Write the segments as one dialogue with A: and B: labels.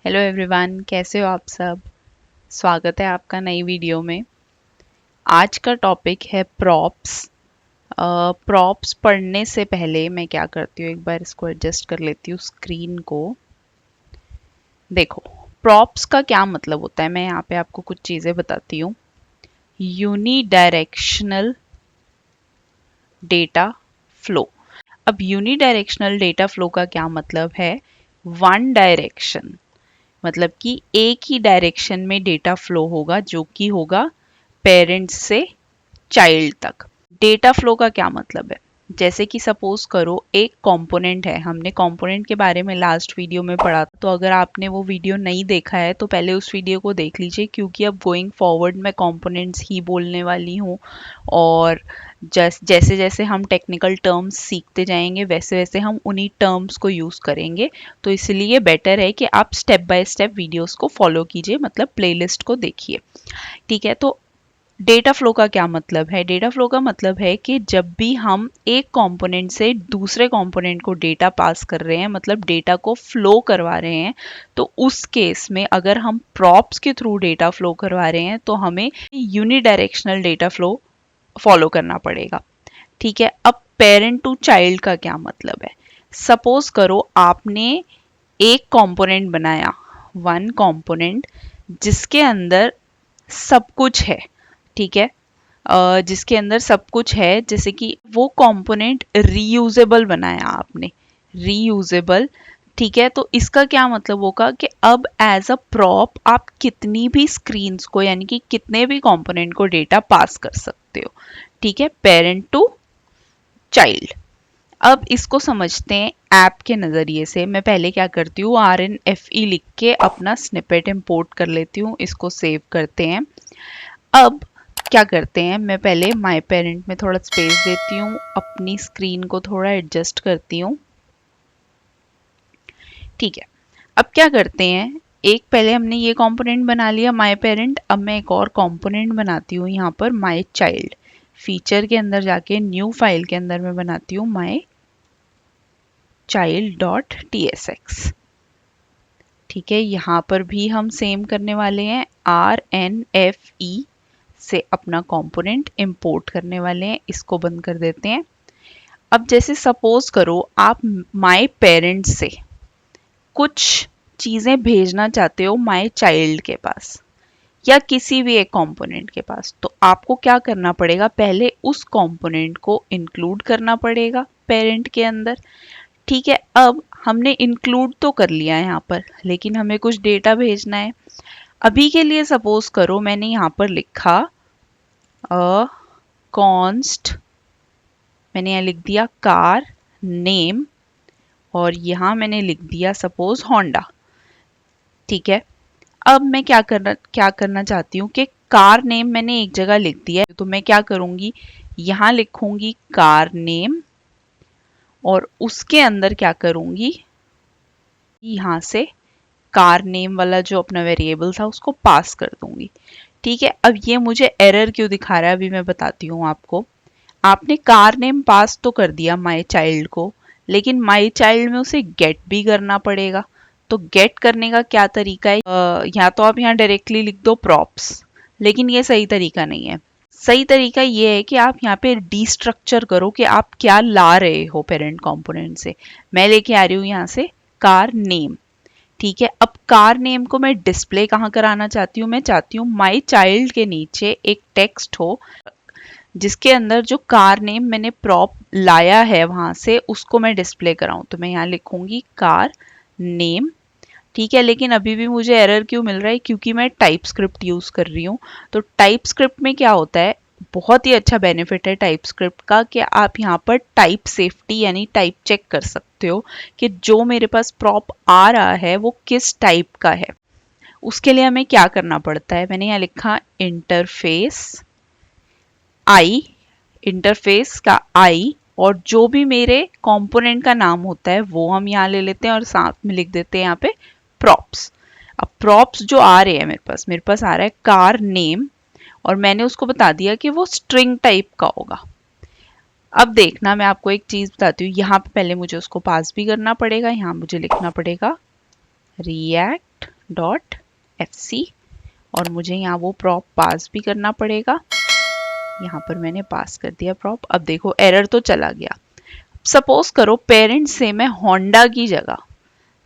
A: Hello everyone, कैसे हो आप सब। स्वागत है आपका नई वीडियो में। आज का टॉपिक है प्रॉप्स। प्रॉप्स पढ़ने से पहले मैं क्या करती हूँ, एक बार इसको एडजस्ट कर लेती हूँ स्क्रीन को। देखो, प्रॉप्स का क्या मतलब होता है, मैं यहाँ पे आपको कुछ चीज़ें बताती हूँ। Unidirectional data flow. अब यूनी डायरेक्शनल डेटा फ्लो का क्या मतलब है। वन डायरेक्शन मतलब कि एक ही डायरेक्शन में डेटा फ्लो होगा, जो कि होगा पेरेंट्स से चाइल्ड तक। डेटा फ्लो का क्या मतलब है, जैसे कि सपोज करो एक कंपोनेंट है। हमने कंपोनेंट के बारे में लास्ट वीडियो में पढ़ा था, तो अगर आपने वो वीडियो नहीं देखा है तो पहले उस वीडियो को देख लीजिए, क्योंकि अब गोइंग फॉरवर्ड मैं कंपोनेंट्स ही बोलने वाली हूँ। और जैसे जैसे हम टेक्निकल टर्म्स सीखते जाएंगे वैसे वैसे हम उन्हीं टर्म्स को यूज़ करेंगे। तो इसलिए बेटर है कि आप स्टेप बाय स्टेप वीडियोस को फॉलो कीजिए, मतलब प्लेलिस्ट को देखिए। ठीक है, तो डेटा फ्लो का क्या मतलब है। डेटा फ्लो का मतलब है कि जब भी हम एक कंपोनेंट से दूसरे कंपोनेंट को डेटा पास कर रहे हैं, मतलब डेटा को फ्लो करवा रहे हैं, तो उस केस में अगर हम प्रॉप्स के थ्रू डेटा फ्लो करवा रहे हैं तो हमें यूनिडायरेक्शनल डेटा फ्लो फॉलो करना पड़ेगा। ठीक है, अब पेरेंट टू चाइल्ड का क्या मतलब है। सपोज करो आपने एक कंपोनेंट बनाया, वन कंपोनेंट, जिसके अंदर सब कुछ है। ठीक है, जिसके अंदर सब कुछ है, जैसे कि वो कंपोनेंट रीयूजेबल बनाया आपने, रीयूजेबल। ठीक है, तो इसका क्या मतलब होगा कि अब एज अ प्रॉप आप कितनी भी स्क्रीन्स को, यानी कि कितने भी कंपोनेंट को डेटा पास कर सकते हो। ठीक है, पेरेंट टू चाइल्ड। अब इसको समझते हैं ऐप के नज़रिए से। मैं पहले क्या करती हूँ, RNFE लिख के अपना स्निपेट इंपोर्ट कर लेती हूँ, इसको सेव करते हैं। अब क्या करते हैं, मैं पहले माय पेरेंट में थोड़ा स्पेस देती हूँ, अपनी स्क्रीन को थोड़ा एडजस्ट करती हूँ। ठीक है, अब क्या करते हैं, एक पहले हमने ये कंपोनेंट बना लिया माय पेरेंट। अब मैं एक और कंपोनेंट बनाती हूँ यहाँ पर, माय चाइल्ड। फीचर के अंदर जाके न्यू फाइल के अंदर मैं बनाती हूँ माय चाइल्ड डॉट tsx। ठीक है, यहाँ पर भी हम सेम करने वाले हैं, RNFE से अपना कंपोनेंट इंपोर्ट करने वाले हैं। इसको बंद कर देते हैं। अब जैसे सपोज करो आप माय पेरेंट से कुछ चीज़ें भेजना चाहते हो माय चाइल्ड के पास, या किसी भी एक कंपोनेंट के पास, तो आपको क्या करना पड़ेगा, पहले उस कंपोनेंट को इंक्लूड करना पड़ेगा पेरेंट के अंदर। ठीक है, अब हमने इंक्लूड तो कर लिया है यहाँ पर, लेकिन हमें कुछ डेटा भेजना है। अभी के लिए सपोज करो मैंने यहाँ पर लिखा कॉन्स्ट, मैंने यहाँ लिख दिया कार नेम, और यहाँ मैंने लिख दिया सपोज होंडा। ठीक है, अब मैं क्या करना चाहती हूँ कि कार नेम मैंने एक जगह लिख दिया है, तो मैं क्या करूँगी, यहाँ लिखूंगी कार नेम, और उसके अंदर क्या करूँगी, यहाँ से कार नेम वाला जो अपना वेरिएबल था उसको पास कर दूंगी। ठीक है, अब ये मुझे एरर क्यों दिखा रहा है अभी मैं बताती हूँ आपको। आपने कार नेम पास तो कर दिया माय चाइल्ड को, लेकिन माय चाइल्ड में उसे गेट भी करना पड़ेगा। तो गेट करने का क्या तरीका है, या तो आप यहाँ डायरेक्टली लिख दो प्रॉप्स, लेकिन ये सही तरीका नहीं है। सही तरीका ये है कि आप यहाँ पे डीस्ट्रक्चर करो कि आप क्या ला रहे हो पेरेंट कंपोनेंट से। मैं लेके आ रही हूँ यहाँ से कार नेम। ठीक है, अब कार नेम को मैं डिस्प्ले कहाँ कराना चाहती हूँ, मैं चाहती हूँ माय चाइल्ड के नीचे एक टेक्स्ट हो, जिसके अंदर जो कार नेम मैंने प्रॉप लाया है वहां से उसको मैं डिस्प्ले कराऊं। तो मैं यहाँ लिखूंगी कार नेम। ठीक है, लेकिन अभी भी मुझे एरर क्यों मिल रहा है, क्योंकि मैं टाइप स्क्रिप्ट यूज कर रही हूँ। तो टाइप स्क्रिप्ट में क्या होता है, बहुत ही अच्छा बेनिफिट है टाइप स्क्रिप्ट का, कि आप यहाँ पर टाइप सेफ्टी यानी टाइप चेक कर सकते हो कि जो मेरे पास प्रॉप आ रहा है वो किस टाइप का है। उसके लिए हमें क्या करना पड़ता है, मैंने यहाँ लिखा इंटरफेस आई, इंटरफेस का आई, और जो भी मेरे कंपोनेंट का नाम होता है वो हम यहाँ ले लेते हैं, और साथ में लिख देते हैं यहाँ पे प्रॉप्स। अब प्रॉप्स जो आ रहे हैं मेरे पास आ रहा है कार नेम, और मैंने उसको बता दिया कि वो स्ट्रिंग टाइप का होगा। अब देखना, मैं आपको एक चीज बताती हूँ, यहाँ पे पहले मुझे उसको पास भी करना पड़ेगा। यहाँ मुझे लिखना पड़ेगा रिएक्ट डॉट FC और मुझे यहाँ वो प्रॉप पास भी करना पड़ेगा। यहाँ पर मैंने पास कर दिया प्रॉप। अब देखो एरर तो चला गया। सपोज करो पेरेंट से मैं होंडा की जगह,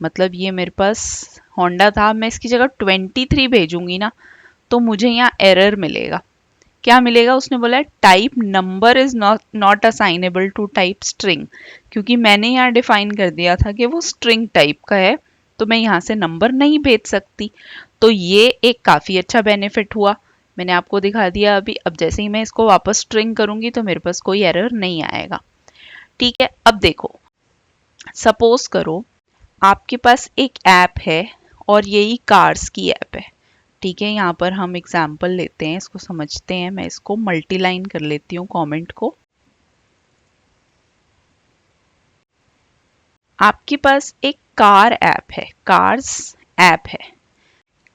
A: मतलब ये मेरे पास होंडा था, मैं इसकी जगह 23 भेजूंगी ना, तो मुझे यहाँ एरर मिलेगा। क्या मिलेगा? उसने बोला है type number is not assignable to type string, क्योंकि मैंने यहाँ डिफाइन कर दिया था कि वो स्ट्रिंग टाइप का है, तो मैं यहाँ से नंबर नहीं भेज सकती। तो ये एक काफ़ी अच्छा बेनिफिट हुआ, मैंने आपको दिखा दिया अभी। अब जैसे ही मैं इसको वापस स्ट्रिंग करूंगी तो मेरे पास कोई एरर नहीं आएगा। ठीक है, अब देखो सपोज करो आपके पास एक ऐप है और यही कार्स की ऐप है। ठीक है, यहाँ पर हम एग्जाम्पल लेते हैं, इसको समझते हैं। मैं इसको मल्टीलाइन कर लेती हूँ कमेंट को। आपके पास एक कार ऐप है, कार्स ऐप है।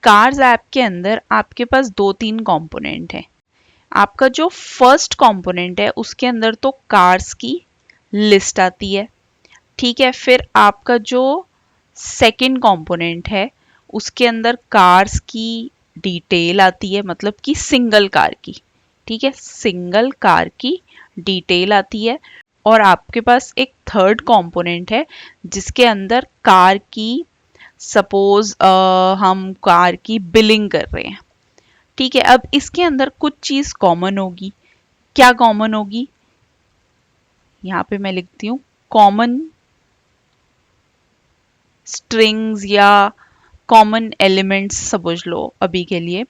A: कार्स ऐप के अंदर आपके पास 2-3 कंपोनेंट है। आपका जो फर्स्ट कंपोनेंट है उसके अंदर तो कार्स की लिस्ट आती है। ठीक है, फिर आपका जो सेकंड कंपोनेंट है उसके अंदर कार्स की डिटेल आती है, मतलब कि सिंगल कार की। ठीक है, सिंगल कार की डिटेल आती है। और आपके पास एक थर्ड कंपोनेंट है जिसके अंदर कार की, सपोज हम कार की बिलिंग कर रहे हैं। ठीक है, अब इसके अंदर कुछ चीज कॉमन होगी। क्या कॉमन होगी? यहाँ पे मैं लिखती हूँ कॉमन स्ट्रिंग्स या कॉमन एलिमेंट्स समझ लो अभी के लिए।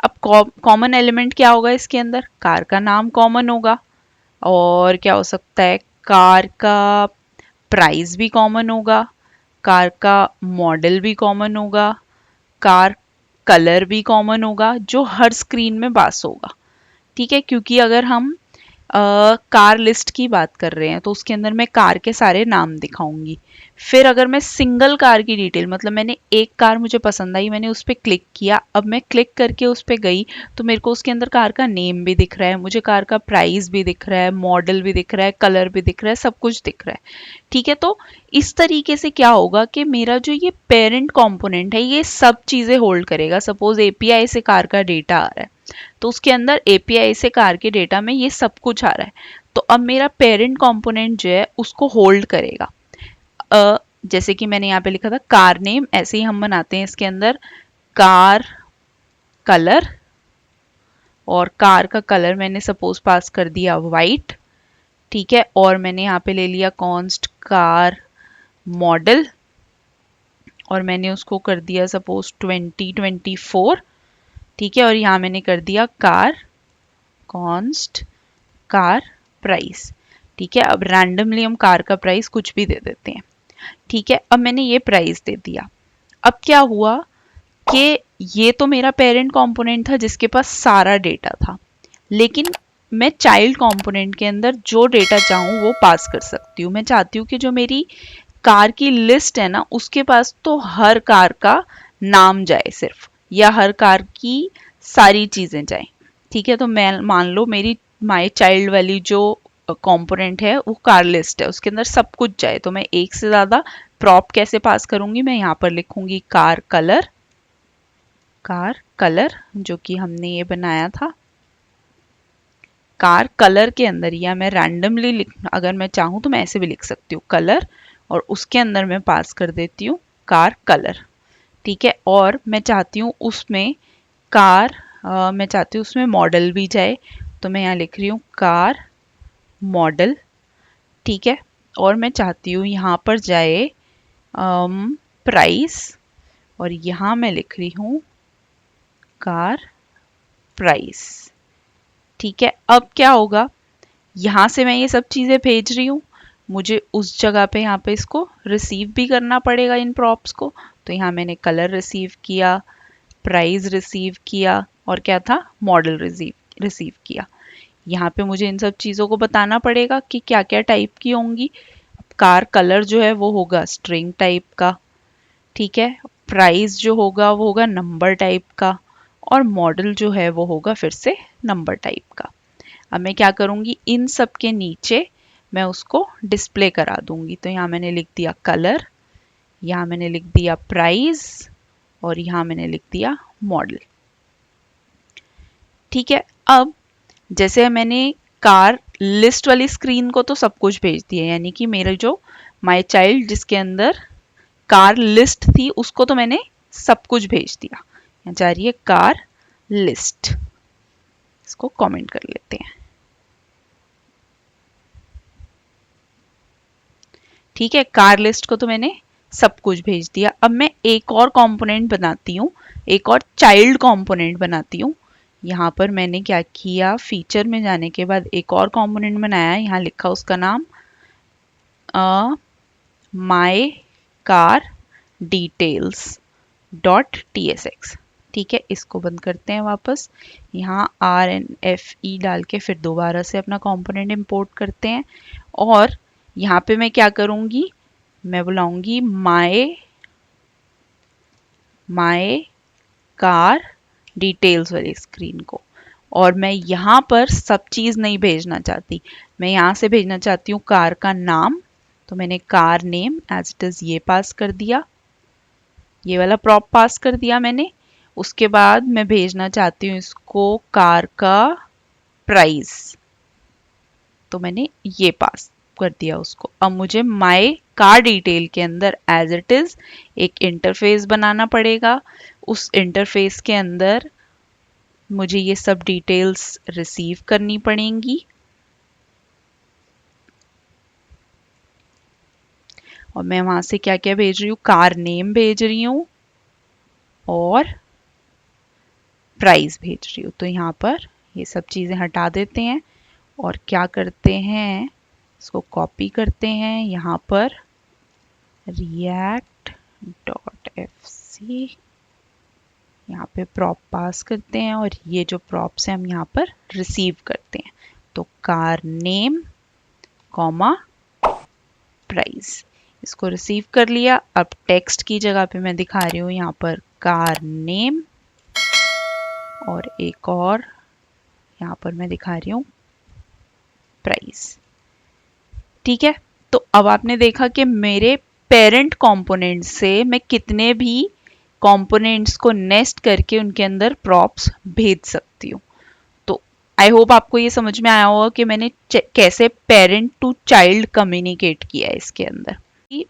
A: अब कॉमन एलिमेंट क्या होगा इसके अंदर? कार का नाम कॉमन होगा, और क्या हो सकता है, कार का प्राइस भी कॉमन होगा, कार का मॉडल भी कॉमन होगा, कार कलर भी कॉमन होगा, जो हर स्क्रीन में पास होगा। ठीक है, क्योंकि अगर हम कार लिस्ट की बात कर रहे हैं तो उसके अंदर मैं कार के सारे नाम दिखाऊंगी। फिर अगर मैं सिंगल कार की डिटेल, मतलब मैंने एक कार मुझे पसंद आई, मैंने उस पर क्लिक किया, अब मैं क्लिक करके उस पर गई तो मेरे को उसके अंदर कार का नेम भी दिख रहा है, मुझे कार का प्राइस भी दिख रहा है, मॉडल भी दिख रहा है, कलर भी दिख रहा है, सब कुछ दिख रहा है। ठीक है, तो इस तरीके से क्या होगा कि मेरा जो ये पेरेंट कंपोनेंट है ये सब चीज़ें होल्ड करेगा। सपोज एपीआई से कार का डेटा आ रहा है तो उसके अंदर एपीआई से कार के डेटा में ये सब कुछ आ रहा है, तो अब मेरा पेरेंट कंपोनेंट जो है उसको होल्ड करेगा। जैसे कि मैंने यहाँ पे लिखा था कार नेम, ऐसे ही हम बनाते हैं इसके अंदर कार कलर, और कार का कलर मैंने सपोज पास कर दिया वाइट। ठीक है, और मैंने यहाँ पे ले लिया कॉन्स्ट कार मॉडल, और मैंने उसको कर दिया सपोज 2024। ठीक है, और यहाँ मैंने कर दिया कार कॉन्स्ट कार प्राइस। ठीक है, अब रैंडमली हम कार का प्राइस कुछ भी दे देते हैं। ठीक है, अब मैंने ये प्राइस दे दिया। अब क्या हुआ कि ये तो मेरा पेरेंट कंपोनेंट था जिसके पास सारा डेटा था, लेकिन मैं चाइल्ड कंपोनेंट के अंदर जो डेटा चाहूँ वो पास कर सकती हूँ। मैं चाहती हूँ कि जो मेरी कार की लिस्ट है ना उसके पास तो हर कार का नाम जाए सिर्फ, या हर कार की सारी चीज़ें जाए। ठीक है, तो मैं मान लो मेरी माई चाइल्ड वाली जो कंपोनेंट है वो कार लिस्ट है, उसके अंदर सब कुछ जाए, तो मैं एक से ज़्यादा प्रॉप कैसे पास करूँगी? मैं यहाँ पर लिखूँगी कार कलर जो कि हमने ये बनाया था। कार कलर के अंदर, या मैं रैंडमली लिख, अगर मैं चाहूँ तो मैं ऐसे भी लिख सकती हूँ कलर, और उसके अंदर मैं पास कर देती हूँ कार कलर। ठीक है, और मैं चाहती हूँ उसमें मैं चाहती हूँ उसमें मॉडल भी जाए, तो मैं यहाँ लिख रही हूँ कार मॉडल। ठीक है, और मैं चाहती हूँ यहाँ पर जाए प्राइस, और यहाँ मैं लिख रही हूँ कार प्राइस। ठीक है, अब क्या होगा, यहाँ से मैं ये सब चीज़ें भेज रही हूँ, मुझे उस जगह पे यहाँ पे इसको रिसीव भी करना पड़ेगा इन प्रॉप्स को। तो यहाँ मैंने कलर रिसीव किया, प्राइस रिसीव किया, और क्या था, मॉडल रिसीव किया। यहाँ पे मुझे इन सब चीज़ों को बताना पड़ेगा कि क्या क्या टाइप की होंगी। कार कलर जो है वो होगा स्ट्रिंग टाइप का। ठीक है, प्राइस जो होगा वो होगा नंबर टाइप का, और मॉडल जो है वो होगा फिर से नंबर टाइप का। अब मैं क्या करूँगी, इन सब के नीचे मैं उसको डिस्प्ले करा दूंगी। तो यहाँ मैंने लिख दिया कलर, यहाँ मैंने लिख दिया प्राइस, और यहाँ मैंने लिख दिया मॉडल। ठीक है, अब जैसे मैंने कार लिस्ट वाली स्क्रीन को तो सब कुछ भेज दिया, यानी कि मेरा जो माई चाइल्ड जिसके अंदर कार लिस्ट थी उसको तो मैंने सब कुछ भेज दिया। यहाँ जा रही है कार लिस्ट, इसको कमेंट कर लेते हैं। ठीक है, कार लिस्ट को तो मैंने सब कुछ भेज दिया। अब मैं एक और कंपोनेंट बनाती हूँ, एक और चाइल्ड कंपोनेंट बनाती हूँ। यहाँ पर मैंने क्या किया, फीचर में जाने के बाद एक और कंपोनेंट बनाया, यहाँ लिखा उसका नाम my car details dot tsx। ठीक है, इसको बंद करते हैं वापस। यहाँ RNFE डाल के फिर दोबारा से अपना कंपोनेंट इंपोर्ट करते हैं और यहाँ पे मैं क्या करूँगी, मैं बुलाऊंगी माई कार डिटेल्स वाली स्क्रीन को। और मैं यहाँ पर सब चीज़ नहीं भेजना चाहती, मैं यहाँ से भेजना चाहती हूँ कार का नाम। तो मैंने car name as it is ये पास कर दिया, ये वाला प्रॉप पास कर दिया मैंने। उसके बाद मैं भेजना चाहती हूँ इसको कार का प्राइस, तो मैंने ये पास कर दिया उसको। अब मुझे माई कार डिटेल के अंदर एज इट इज एक इंटरफेस बनाना पड़ेगा। उस इंटरफेस के अंदर मुझे ये सब डिटेल्स रिसीव करनी पड़ेंगी और मैं वहां से क्या क्या भेज रही हूँ, कार नेम भेज रही हूँ और प्राइस भेज रही हूँ। तो यहाँ पर ये सब चीज़ें हटा देते हैं और क्या करते हैं, इसको कॉपी करते हैं, यहाँ पर react.fc, यहाँ पे प्रॉप पास करते हैं और ये जो प्रॉप्स हैं हम यहाँ पर रिसीव करते हैं। तो कार नेम कॉमा प्राइस, इसको रिसीव कर लिया। अब टेक्स्ट की जगह पे मैं दिखा रही हूँ यहाँ पर कार नेम और एक और यहाँ पर मैं दिखा रही हूँ प्राइस। ठीक है, तो अब आपने देखा कि मेरे पेरेंट कंपोनेंट से मैं कितने भी कंपोनेंट्स को नेस्ट करके उनके अंदर प्रॉप्स भेज सकती हूँ। तो आई होप आपको ये समझ में आया होगा कि मैंने कैसे पेरेंट टू चाइल्ड कम्युनिकेट किया है इसके अंदर।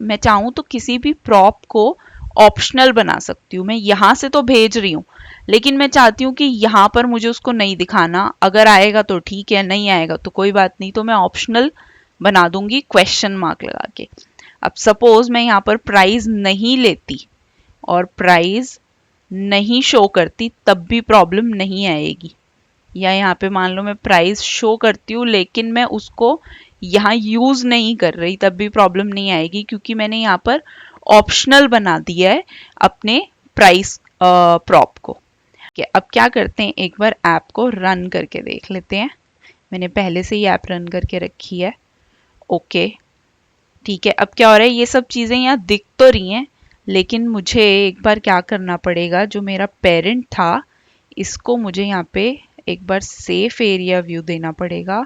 A: मैं चाहूँ तो किसी भी प्रॉप को ऑप्शनल बना सकती हूँ। मैं यहाँ से तो भेज रही हूँ लेकिन मैं चाहती हूँ कि यहाँ पर मुझे उसको नहीं दिखाना, अगर आएगा तो ठीक है, नहीं आएगा तो कोई बात नहीं, तो मैं ऑप्शनल बना दूंगी क्वेश्चन मार्क लगा के। अब सपोज मैं यहाँ पर प्राइस नहीं लेती और प्राइस नहीं शो करती, तब भी प्रॉब्लम नहीं आएगी। या यहाँ पे मान लो मैं प्राइस शो करती हूँ लेकिन मैं उसको यहाँ यूज नहीं कर रही, तब भी प्रॉब्लम नहीं आएगी, क्योंकि मैंने यहाँ पर ऑप्शनल बना दिया है अपने प्राइस प्रॉप को। अब क्या करते हैं, एक बार ऐप को रन करके देख लेते हैं। मैंने पहले से ही ऐप रन करके रखी है। ओके, ठीक है, अब क्या हो रहा है, ये सब चीज़ें यहाँ दिख तो रही हैं लेकिन मुझे एक बार क्या करना पड़ेगा, जो मेरा पेरेंट था इसको मुझे यहाँ पे एक बार सेफ एरिया व्यू देना पड़ेगा।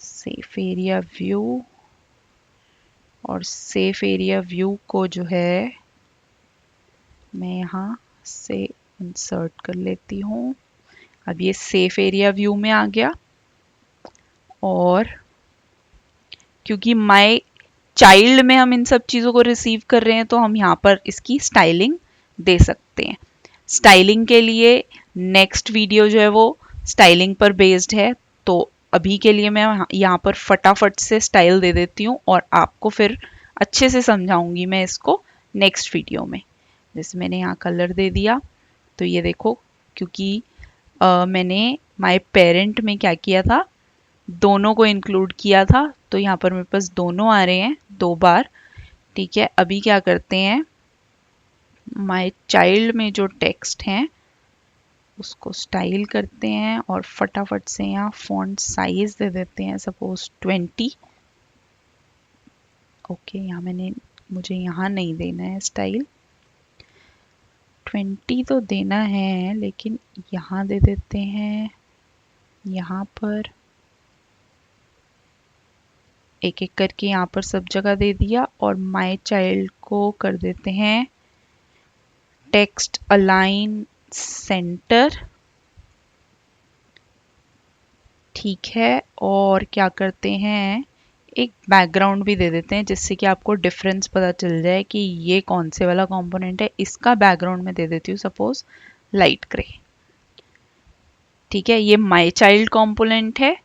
A: सेफ एरिया व्यू, और सेफ एरिया व्यू को जो है मैं यहाँ से इंसर्ट कर लेती हूँ। अब ये सेफ एरिया व्यू में आ गया और क्योंकि माय चाइल्ड में हम इन सब चीज़ों को रिसीव कर रहे हैं तो हम यहाँ पर इसकी स्टाइलिंग दे सकते हैं। स्टाइलिंग के लिए नेक्स्ट वीडियो जो है वो स्टाइलिंग पर बेस्ड है, तो अभी के लिए मैं यहाँ पर फटाफट से स्टाइल दे देती हूँ और आपको फिर अच्छे से समझाऊंगी मैं इसको नेक्स्ट वीडियो में। जैसे मैंने यहाँ कलर दे दिया, तो ये देखो, क्योंकि मैंने माय पेरेंट में क्या किया था, दोनों को इंक्लूड किया था, तो यहाँ पर मेरे पास दोनों आ रहे हैं 2 बार। ठीक है, अभी क्या करते हैं, माय चाइल्ड में जो टेक्स्ट हैं उसको स्टाइल करते हैं और फटाफट से यहाँ फॉन्ट साइज दे देते हैं, सपोज 20। ओके, यहाँ मुझे यहाँ नहीं देना है स्टाइल, 20 तो देना है लेकिन यहाँ दे देते हैं, यहाँ पर एक एक करके यहाँ पर सब जगह दे दिया और माय चाइल्ड को कर देते हैं टेक्स्ट अलाइन सेंटर। ठीक है, और क्या करते हैं एक बैकग्राउंड भी दे देते हैं जिससे कि आपको डिफरेंस पता चल जाए कि ये कौन से वाला कंपोनेंट है। इसका बैकग्राउंड में दे देती हूँ सपोज लाइट ग्रे। ठीक है, ये माय चाइल्ड कंपोनेंट है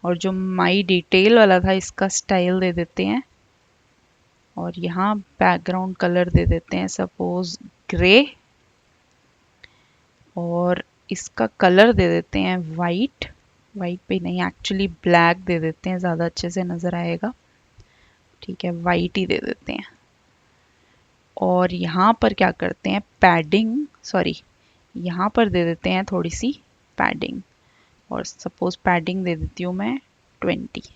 A: और जो माय डिटेल वाला था इसका स्टाइल दे देते हैं और यहाँ बैकग्राउंड कलर दे देते हैं सपोज ग्रे और इसका कलर दे देते हैं वाइट। वाइट पे नहीं, एक्चुअली ब्लैक दे देते हैं, ज़्यादा अच्छे से नज़र आएगा। ठीक है, वाइट ही दे देते हैं और यहाँ पर क्या करते हैं पैडिंग, सॉरी यहाँ पर दे देते हैं थोड़ी सी पैडिंग और सपोज पैडिंग दे देती हूँ मैं 20।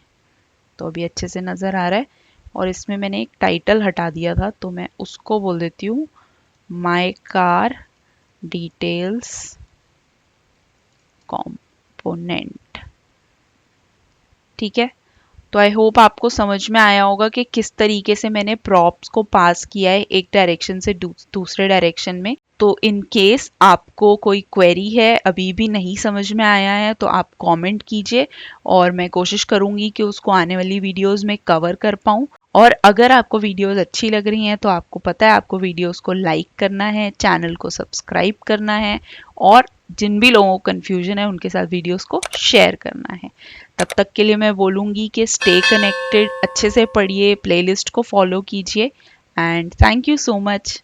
A: तो अभी अच्छे से नज़र आ रहा है और इसमें मैंने एक टाइटल हटा दिया था तो मैं उसको बोल देती हूँ माय कार डिटेल्स कंपोनेंट। ठीक है, तो आई होप आपको समझ में आया होगा कि किस तरीके से मैंने प्रॉप्स को पास किया है एक डायरेक्शन से दूसरे डायरेक्शन में। तो इन केस आपको कोई क्वेरी है, अभी भी नहीं समझ में आया है, तो आप कमेंट कीजिए और मैं कोशिश करूंगी कि उसको आने वाली वीडियोस में कवर कर पाऊँ। और अगर आपको वीडियोस अच्छी लग रही हैं तो आपको पता है आपको वीडियोस को लाइक करना है, चैनल को सब्सक्राइब करना है और जिन भी लोगों को कन्फ्यूजन है उनके साथ वीडियोस को शेयर करना है। तब तक के लिए मैं बोलूँगी कि स्टे कनेक्टेड, अच्छे से पढ़िए, प्लेलिस्ट को फॉलो कीजिए and thank you so much.